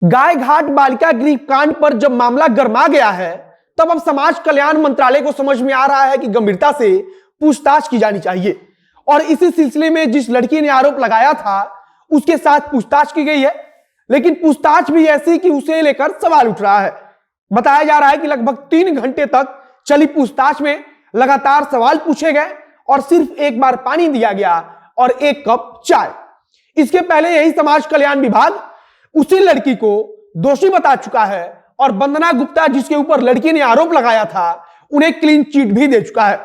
गाय घाट बालिका गृह कांड पर जब मामला गर्मा गया है, तब अब समाज कल्याण मंत्रालय को समझ में आ रहा है कि गंभीरता से पूछताछ की जानी चाहिए। और इसी सिलसिले में जिस लड़की ने आरोप लगाया था उसके साथ पूछताछ की गई है, लेकिन पूछताछ भी ऐसी कि उसे लेकर सवाल उठ रहा है। बताया जा रहा है कि लगभग 3 घंटे तक चली पूछताछ में लगातार सवाल पूछे गए और सिर्फ एक बार पानी दिया गया और 1 कप चाय। इसके पहले यही समाज कल्याण विभाग उसी लड़की को दोषी बता चुका है और वंदना गुप्ता, जिसके ऊपर लड़की ने आरोप लगाया था, उन्हें क्लीन चिट भी दे चुका है।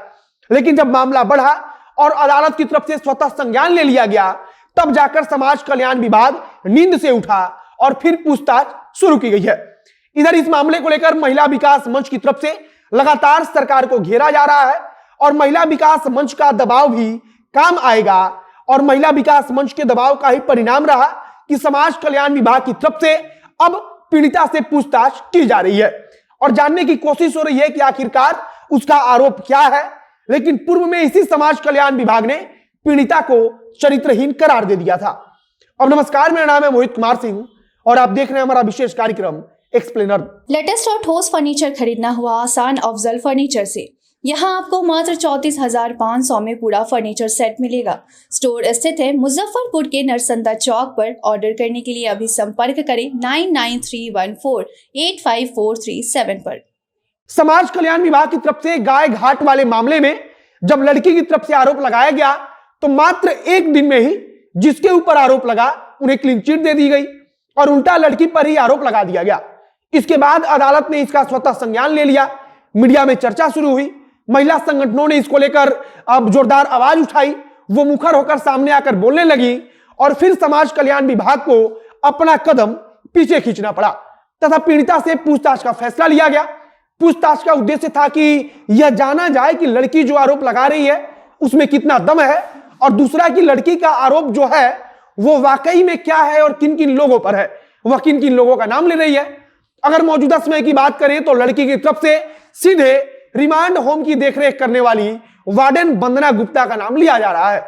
लेकिन जब मामला बढ़ा और अदालत की तरफ से स्वतः संज्ञान ले लिया गया, तब जाकर समाज कल्याण विभाग नींद से उठा और फिर पूछताछ शुरू की गई है। इधर इस मामले को लेकर महिला विकास मंच की तरफ से लगातार सरकार को घेरा जा रहा है और महिला विकास मंच का दबाव भी काम आएगा। और महिला विकास मंच के दबाव का ही परिणाम रहा कि समाज कल्याण विभाग की तरफ से अब पीड़िता से पूछताछ की जा रही है और जानने की कोशिश हो रही है कि आखिरकार उसका आरोप क्या है। लेकिन पूर्व में इसी समाज कल्याण विभाग ने पीड़िता को चरित्रहीन करार दे दिया था। अब नमस्कार, मेरा नाम है मोहित कुमार सिंह और आप देख रहे हैं हमारा विशेष कार्यक्रम एक्सप्लेनर। लेटेस्ट और ठोस फर्नीचर खरीदना हुआ आसान अफजल फर्नीचर से। यहाँ आपको मात्र 34,500 में पूरा फर्नीचर सेट मिलेगा। स्टोर स्थित है मुजफ्फरपुर के नरसंदा चौक पर। ऑर्डर करने के लिए अभी संपर्क करें 9931485437 पर। समाज कल्याण विभाग की तरफ से गाय घाट वाले मामले में जब लड़की की तरफ से आरोप लगाया गया, तो मात्र 1 दिन में ही जिसके ऊपर आरोप लगा उन्हें क्लीन चिट दे दी गई और उल्टा लड़की पर ही आरोप लगा दिया गया। इसके बाद अदालत ने इसका स्वतः संज्ञान ले लिया। मीडिया में चर्चा शुरू हुई, महिला संगठनों ने इसको लेकर अब जोरदार आवाज उठाई, वो मुखर होकर सामने आकर बोलने लगी और फिर समाज कल्याण विभाग को अपना कदम पीछे खींचना पड़ा तथा पीड़िता से पूछताछ का फैसला लिया गया। पूछताछ का उद्देश्य था कि यह जाना जाए कि लड़की जो आरोप लगा रही है उसमें कितना दम है और दूसरा कि लड़की का आरोप जो है वो वाकई में क्या है और किन किन लोगों पर है, वह किन किन लोगों का नाम ले रही है। अगर मौजूदा समय की बात करें तो लड़की की तरफ से सीधे रिमांड होम की देखरेख करने वाली वार्डन वंदना गुप्ता का नाम लिया जा रहा है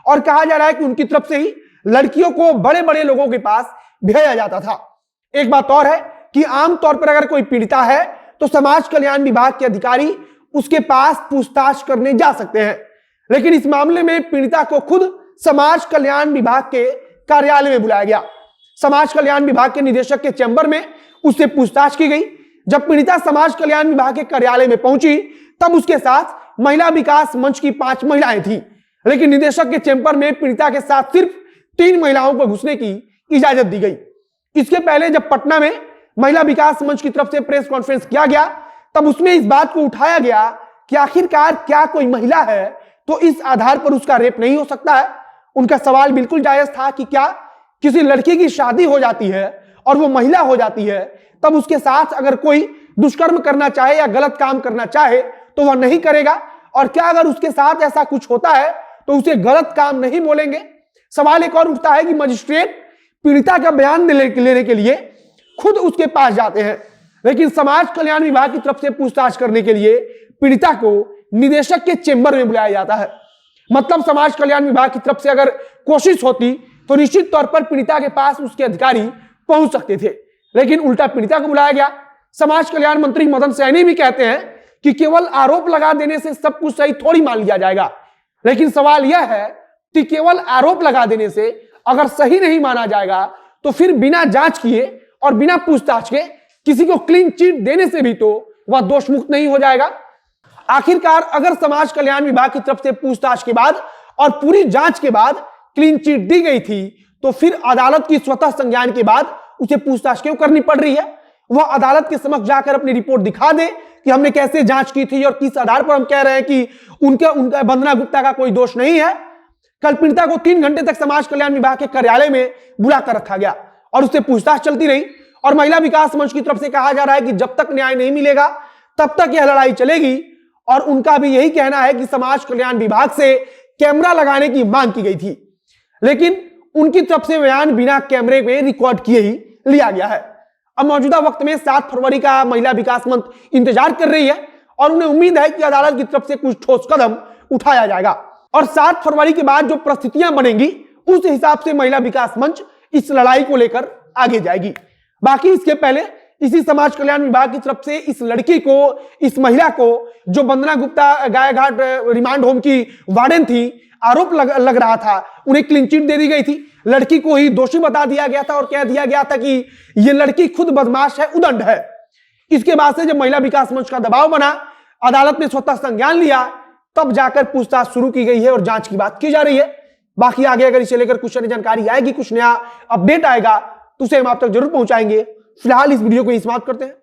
और कहा जा रहा है कि उनकी तरफ से ही लड़कियों को बड़े बड़े लोगों के पास भेजा जाता था। एक बात और है कि आमतौर पर अगर कोई पीड़िता है तो समाज कल्याण विभाग के अधिकारी उसके पास पूछताछ करने जा सकते हैं, लेकिन इस मामले में पीड़िता को खुद समाज कल्याण विभाग के कार्यालय में बुलाया गया। समाज कल्याण विभाग के निदेशक के चैम्बर में उससे पूछताछ की गई। जब पीड़िता समाज कल्याण विभाग के कार्यालय में पहुंची, तब उसके साथ महिला विकास मंच की 5 महिलाएं थी, लेकिन निदेशक के चैम्बर में पीड़िता के साथ सिर्फ 3 महिलाओं को घुसने की इजाजत दी गई। इसके पहले जब पटना में महिला विकास मंच की तरफ से प्रेस कॉन्फ्रेंस किया गया, तब उसमें इस बात को उठाया गया कि आखिरकार क्या कोई महिला है तो इस आधार पर उसका रेप नहीं हो सकता है। उनका सवाल बिल्कुल जायज था कि क्या किसी लड़की की शादी हो जाती है और वो महिला हो जाती है, तब उसके साथ अगर कोई दुष्कर्म करना चाहे या गलत काम करना चाहे तो वह नहीं करेगा, और क्या अगर उसके साथ ऐसा कुछ होता है तो उसे गलत काम नहीं बोलेंगे। सवाल एक और उठता है कि मजिस्ट्रेट पीड़िता का बयान लेने के लिए खुद उसके पास जाते हैं, लेकिन समाज कल्याण विभाग की तरफ से पूछताछ करने के लिए पीड़िता को निदेशक के चेंबर में बुलाया जाता है। मतलब समाज कल्याण विभाग की तरफ से अगर कोशिश होती तो निश्चित तौर पर पीड़िता के पास उसके अधिकारी पहुंच सकते थे, लेकिन उल्टा पीड़िता को बुलाया गया। समाज कल्याण मंत्री मदन सैनी भी कहते हैं कि केवल आरोप लगा देने से सब कुछ सही थोड़ी मान लिया जाएगा, लेकिन सवाल यह है कि केवल आरोप लगा देने से अगर सही नहीं माना जाएगा तो फिर बिना जांच किए और बिना पूछताछ के किसी को क्लीन चिट देने से भी तो वह दोष मुक्त नहीं हो जाएगा। आखिरकार अगर समाज कल्याण विभाग की तरफ से पूछताछ के बाद और पूरी जांच के बाद क्लीन चिट दी गई थी, तो फिर अदालत की स्वतः संज्ञान के बाद उसे पूछताछ क्यों करनी पड़ रही है। वह अदालत के समक्ष जाकर अपनी रिपोर्ट दिखा दे कि हमने कैसे जांच की थी और किस आधार पर हम कह रहे हैं कि उनका वंदना गुप्ता का कोई दोष नहीं है। कल पीड़िता को 3 घंटे तक समाज कल्याण विभाग के कार्यालय में बुलाकर रखा गया और उससे पूछताछ चलती रही और महिला विकास मंच की तरफ से कहा जा रहा है कि जब तक न्याय नहीं मिलेगा तब तक यह लड़ाई चलेगी। और उनका भी यही कहना है कि समाज कल्याण विभाग से कैमरा लगाने की मांग की गई थी, लेकिन उनकी तरफ से बयान बिना कैमरे में रिकॉर्ड किए ही लिया गया है। अब मौजूदा वक्त में 7 फरवरी का महिला विकास मंच इंतजार कर रही है और उन्हें उम्मीद है कि अदालत की तरफ से कुछ ठोस कदम उठाया जाएगा और 7 फरवरी के बाद जो परिस्थितियां बनेंगी उस हिसाब से महिला विकास मंच इस लड़ाई को लेकर आगे जाएगी। बाकी इसके पहले इसी समाज कल्याण विभाग की तरफ से इस लड़की को, इस महिला को, जो वंदना गुप्ता गायघाट रिमांड होम की वार्डन थी, आरोप लग रहा था, उन्हें क्लीन चिट दे दी गई थी। लड़की को ही दोषी बता दिया गया था और कह दिया गया था कि यह लड़की खुद बदमाश है, उदंड है। इसके बाद से जब महिला विकास मंच का दबाव बना, अदालत ने स्वतः संज्ञान लिया, तब जाकर पूछताछ शुरू की गई है और जांच की बात की जा रही है। बाकी आगे अगर इसे लेकर कुछ नई जानकारी आएगी, कुछ नया अपडेट आएगा, तो उसे हम आप तक जरूर पहुंचाएंगे। फिलहाल इस वीडियो को समाप्त करते हैं।